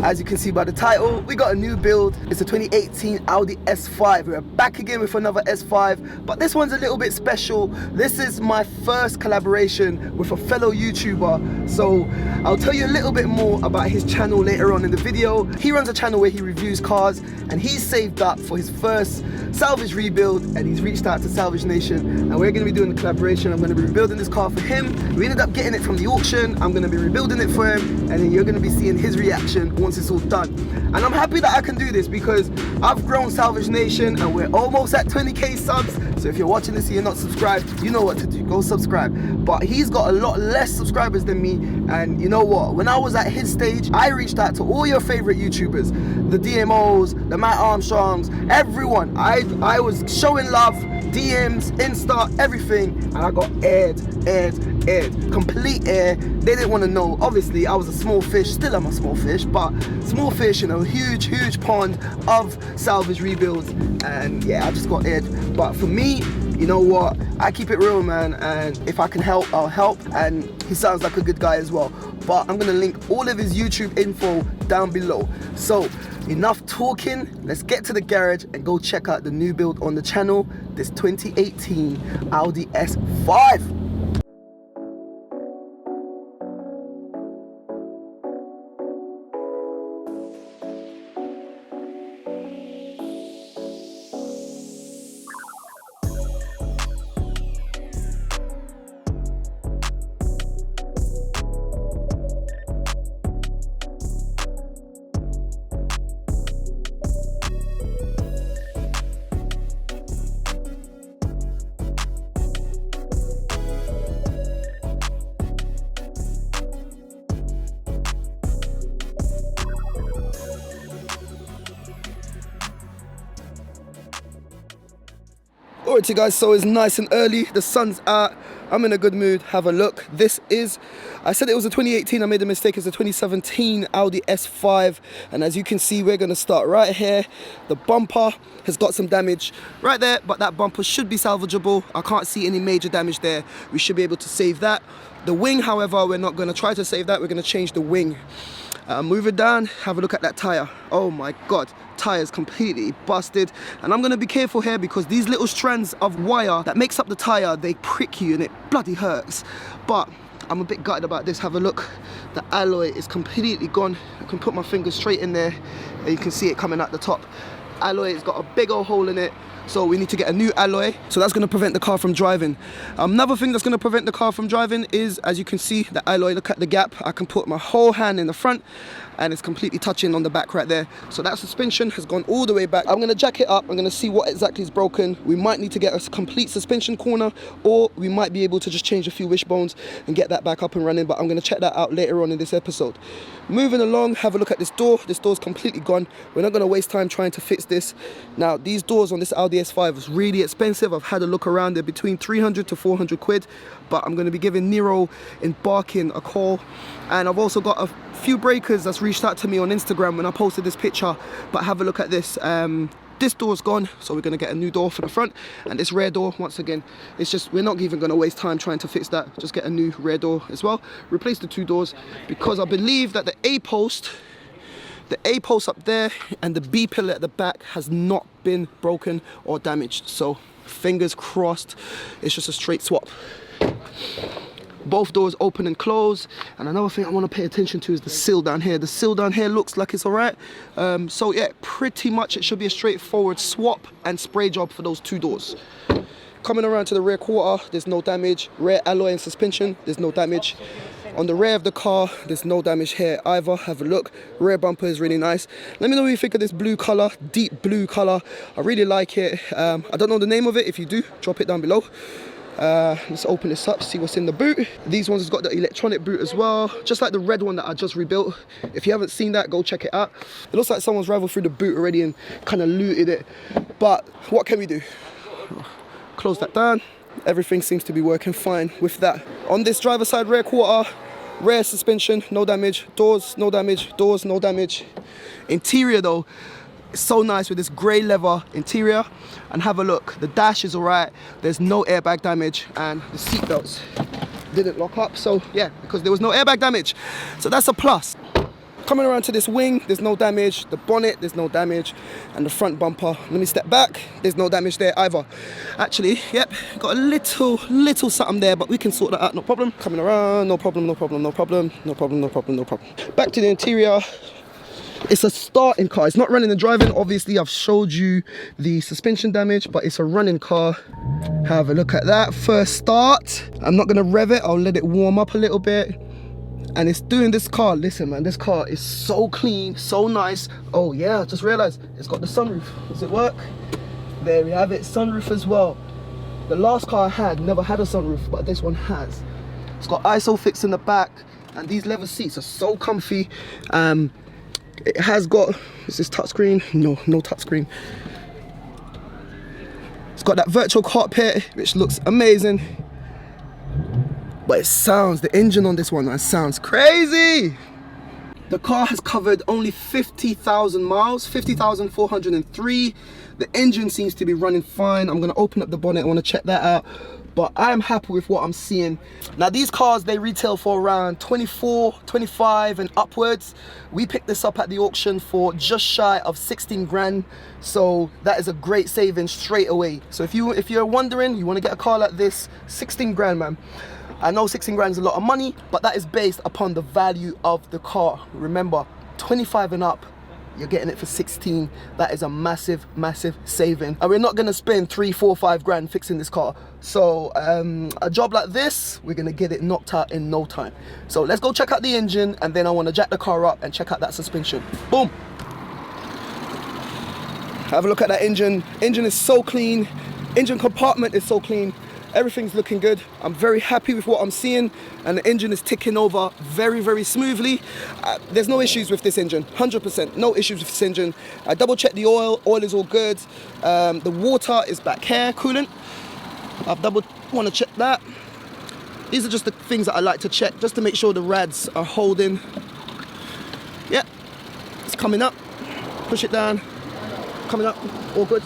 As you can see by the title, we got a new build. It's a 2018 Audi S5. We're back again with another S5, but this one's a little bit special. This is my first collaboration with a fellow YouTuber, so I'll tell you a little bit more about his channel later on in the video. He runs a channel where he reviews cars, and he's saved up for his first salvage rebuild, and he's reached out to Salvage Nation, and we're going to be doing the collaboration. I'm going to be rebuilding this car for him. We ended up getting it from the auction. I'm going to be rebuilding it for him, and then you're going to be seeing his reaction once it's all done. And I'm happy that I can do this because I've grown Salvage Nation, and we're almost at 20k subs. So if you're watching this and you're not subscribed, you know what to do. Go subscribe. But he's got a lot less subscribers than me, and you know what? When I was at his stage, I reached out to all your favorite YouTubers, the DMOs, the Matt Armstrongs, everyone. I was showing love, DMs, Insta, everything, and I got aired, complete air. They didn't want to know. Obviously, I was a small fish, still am a small fish, but small fish in a huge pond of salvage rebuilds, and yeah, I just got aired. But for me, you know what? I keep it real, man, and if I can help, I'll help, and he sounds like a good guy as well. But I'm gonna link all of his YouTube info down below. So enough talking, let's get to the garage and go check out the new build on the channel, this 2018 Audi S5. Alright you guys, so it's nice and early, the sun's out, I'm in a good mood. Have a look. This is, I said it was a 2018, I made a mistake, it's a 2017 Audi S5, and as you can see, we're gonna start right here. The bumper has got some damage right there, but that bumper should be salvageable. I can't see any major damage there. We should be able to save that. The wing, however, we're not gonna try to save that, we're gonna change the wing. Move it down, have a look at that tire. Oh my god, tire's completely busted, and I'm gonna be careful here because these little strands of wire that makes up the tire, they prick you and it bloody hurts. But I'm a bit gutted about this. Have a look, the alloy is completely gone. I can put my finger straight in there and you can see it coming out the top. Alloy has got a big old hole in it, so we need to get a new alloy. So that's going to prevent the car from driving. Another thing that's going to prevent the car from driving is, as you can see, the alloy. Look at the gap. I can put my whole hand in the front and it's completely touching on the back right there. So that suspension has gone all the way back. I'm going to jack it up. I'm going to see what exactly is broken. We might need to get a complete suspension corner, or we might be able to just change a few wishbones and get that back up and running, but I'm going to check that out later on in this episode. Moving along, have a look at this door. This door's completely gone. We're not going to waste time trying to fix this. Now, these doors on this Audi S5 is really expensive. I've had a look around. They're between 300 to 400 quid, but I'm going to be giving Nero in Barking a call. And I've also got a few breakers that's reached out to me on Instagram when I posted this picture. But have a look at this. This door's gone, so we're going to get a new door for the front. And this rear door, once again, it's just, we're not even going to waste time trying to fix that. Just get a new rear door as well. Replace the two doors, because I believe that the A post up there and the B pillar at the back has not been broken or damaged. So fingers crossed, it's just a straight swap. Both doors open and close. And another thing I want to pay attention to is the sill down here. The sill down here looks like it's all right. So yeah, pretty much it should be a straightforward swap and spray job for those two doors. Coming around to the rear quarter, there's no damage. Rear alloy and suspension, there's no damage. On the rear of the car, there's no damage here either. Have a look. Rear bumper is really nice. Let me know what you think of this blue color, deep blue color. I really like it. I don't know the name of it. If you do, drop it down below. Let's open this up, see what's in the boot. These ones has got the electronic boot as well, just like the red one that I just rebuilt. If you haven't seen that, go check it out. It looks like someone's rifled through the boot already and kind of looted it, but what can we do? Close that down. Everything seems to be working fine with that. On this driver side rear quarter, rear suspension, no damage. Doors, no damage. Doors, no damage. Interior though, it's so nice with this grey leather interior. And have a look, the dash is alright, there's no airbag damage, and the seat belts didn't lock up. So yeah, because there was no airbag damage, so that's a plus. Coming around to this wing, there's no damage. The bonnet, there's no damage. And the front bumper, let me step back, there's no damage there either. Actually, yep, got a little something there, but we can sort that out, no problem. Coming around, no problem, no problem, no problem, no problem, no problem, no problem. Back to the interior. It's a starting car, it's not running and driving. Obviously, I've showed you the suspension damage, but it's a running car. Have a look at that. First start. I'm not gonna rev it, I'll let it warm up a little bit. And it's doing this car, listen man, this car is so clean, so nice. Oh yeah, I just realized it's got the sunroof. Does it work? There we have it, sunroof as well. The last car I had never had a sunroof, but this one has. It's got ISOFIX in the back, and these leather seats are so comfy. It has got, is this touchscreen? No touchscreen. It's got that virtual cockpit, which looks amazing. But it sounds, the engine on this one, man, sounds crazy. The car has covered only 50,000 miles, 50,403. The engine seems to be running fine. I'm gonna open up the bonnet, I wanna check that out. But I'm happy with what I'm seeing. Now these cars, they retail for around 24, 25 and upwards. We picked this up at the auction for just shy of 16 grand. So that is a great saving straight away. So if you're wondering, you wanna get a car like this, 16 grand, man. I know 16 grand is a lot of money, but that is based upon the value of the car. Remember, 25 and up, you're getting it for 16. That is a massive saving. And we're not gonna spend 3, 4, 5 grand fixing this car. So a job like this, we're gonna get it knocked out in no time. So let's go check out the engine, and then I wanna jack the car up and check out that suspension. Boom. Have a look at that engine. Engine is so clean. Engine compartment is so clean. Everything's looking good. I'm very happy with what I'm seeing, and the engine is ticking over very smoothly. There's no issues with this engine, 100%, no issues with this engine. I double checked the oil is all good. The water is back here, coolant. Want to check that. These are just the things that I like to check, just to make sure the rads are holding. Yep, it's coming up. Push it down, coming up, all good.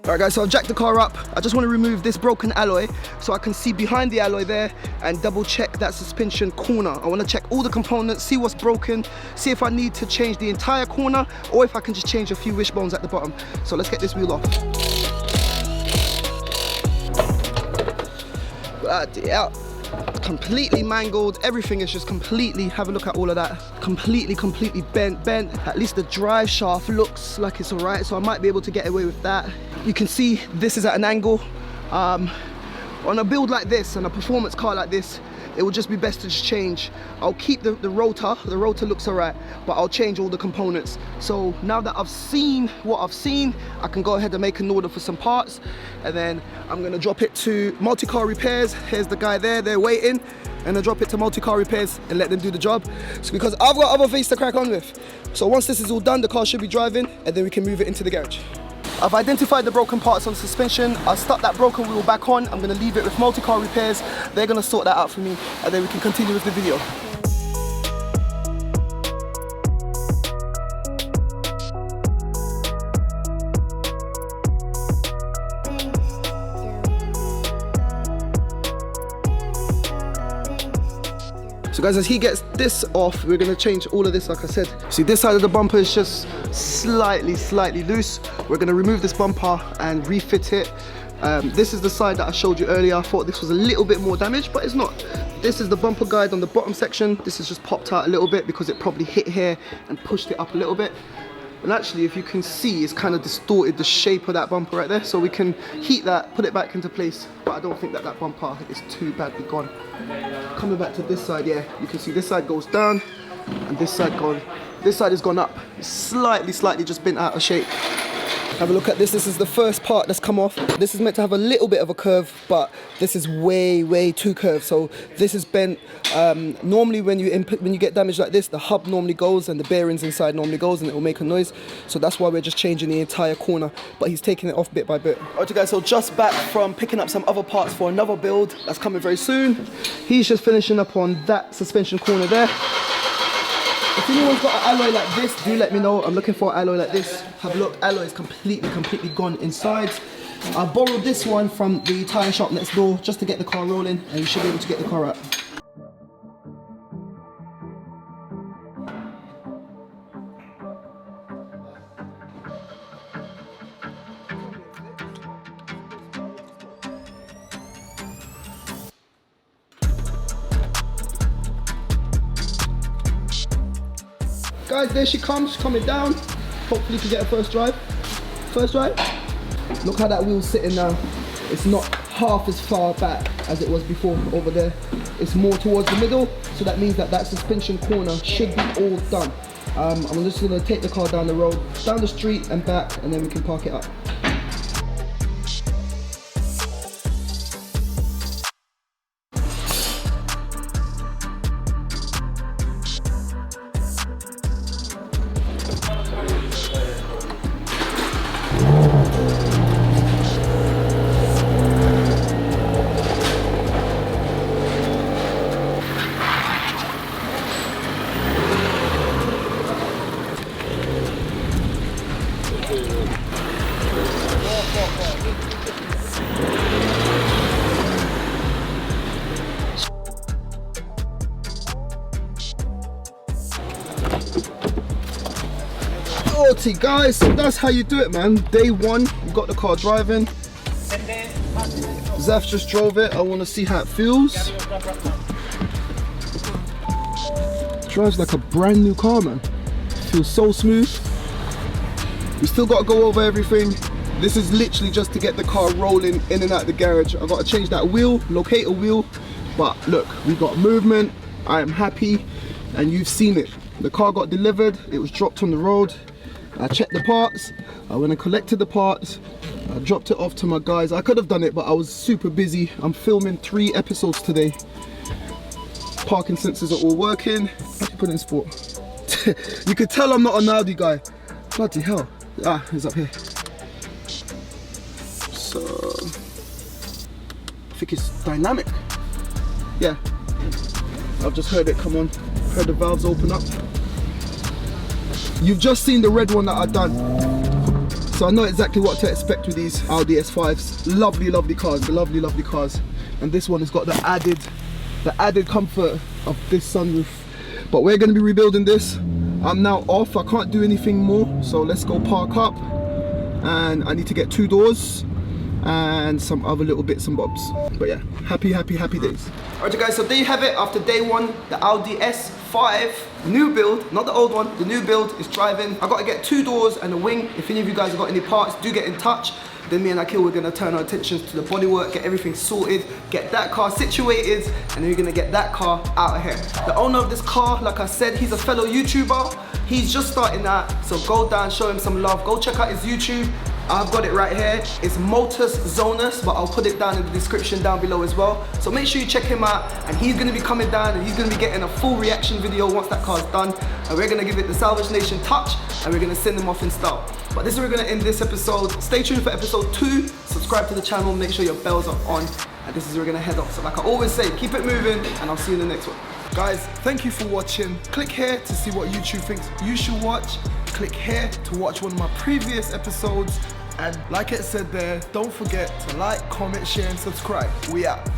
Alright guys, so I've jacked the car up. I just want to remove this broken alloy so I can see behind the alloy there and double check that suspension corner. I want to check all the components, see what's broken, see if I need to change the entire corner or if I can just change a few wishbones at the bottom. So let's get this wheel off. Bloody hell. Completely mangled, everything is just completely, have a look at all of that, completely bent. At least the drive shaft looks like it's alright, so I might be able to get away with that. You can see this is at an angle. On a build like this and a performance car like this, it would just be best to just change. I'll keep the rotor looks alright, but I'll change all the components. So now that I've seen what I've seen, I can go ahead and make an order for some parts, and then I'm gonna drop it to multi-car repairs. Here's the guy there, they're waiting, and I drop it to multi-car repairs and let them do the job. So because I've got other things to crack on with. So once this is all done, the car should be driving, and then we can move it into the garage. I've identified the broken parts on the suspension. I'll stuck that broken wheel back on. I'm gonna leave it with multi-car repairs. They're gonna sort that out for me, and then we can continue with the video. So guys, as he gets this off, we're gonna change all of this, like I said. See, this side of the bumper is just slightly loose. We're gonna remove this bumper and refit it. This is the side that I showed you earlier. I thought this was a little bit more damaged, but it's not. This is the bumper guide on the bottom section. This has just popped out a little bit because it probably hit here and pushed it up a little bit. And actually, if you can see, it's kind of distorted the shape of that bumper right there. So we can heat that, put it back into place, but I don't think that that bumper is too badly gone. Coming back to this side, yeah, you can see this side goes down and this side has gone up. It's slightly just bent out of shape. Have a look at this. This is the first part that's come off. This is meant to have a little bit of a curve, but this is way too curved. So this is bent. Normally when you get damage like this, the hub normally goes and the bearings inside normally goes, and it will make a noise. So that's why we're just changing the entire corner. But he's taking it off bit by bit. Alright guys, so just back from picking up some other parts for another build that's coming very soon. He's just finishing up on that suspension corner there. If anyone's got an alloy like this, do let me know. I'm looking for an alloy like this. Have a look. Alloy is completely gone inside. I borrowed this one from the tyre shop next door just to get the car rolling, and you should be able to get the car out. Guys, there she comes, she's coming down. Hopefully you can get a first drive. First drive. Look how that wheel's sitting now. It's not half as far back as it was before over there. It's more towards the middle, so that means that that suspension corner should be all done. I'm just gonna take the car down the road, down the street and back, and then we can park it up. Guys, so that's how you do it, man. Day one, you got the car driving. Zaf just drove it. I want to see how it feels. Drives like a brand new car, man. Feels so smooth. We still got to go over everything. This is literally just to get the car rolling in and out the garage. I got to change that wheel, locate a wheel, but look, we got movement. I am happy, and you've seen it. The car got delivered. It was dropped on the road. I checked the parts, I went and collected the parts, I dropped it off to my guys. I could have done it, but I was super busy. I'm filming 3 episodes today. Parking sensors are all working. How do you put it in sport? You could tell I'm not an Audi guy. Bloody hell. Ah, it's up here. So, I think it's dynamic. Yeah, I've just heard it come on. Heard the valves open up. You've just seen the red one that I've done, so I know exactly what to expect with these Audi S5s. Lovely cars, lovely cars. And this one has got the added comfort of this sunroof. But we're going to be rebuilding this. I'm now off, I can't do anything more, so let's go park up. And I need to get 2 doors and some other little bits and bobs. But yeah, happy days. Alright guys, so there you have it. After day one, the Audi S5 new build, not the old one, the new build is driving. I got to get 2 doors and a wing. If any of you guys have got any parts, do get in touch. Then me and Akil, we're gonna turn our attention to the bodywork, get everything sorted, get that car situated, and then we're gonna get that car out of here. The owner of this car, like I said, he's a fellow YouTuber. He's just starting that, so go down, show him some love. Go check out his YouTube. I've got it right here. It's MOTAS ZONUS, but I'll put it down in the description down below as well. So make sure you check him out, and he's gonna be coming down and he's gonna be getting a full reaction video once that car's done. And we're gonna give it the Salvage Nation touch, and we're gonna send them off in style. But this is where we're gonna end this episode. Stay tuned for episode 2. Subscribe to the channel, make sure your bells are on. And this is where we're gonna head off. So like I always say, keep it moving, and I'll see you in the next one. Guys, thank you for watching. Click here to see what YouTube thinks you should watch. Click here to watch one of my previous episodes. And like it said there, don't forget to like, comment, share, and subscribe. We out.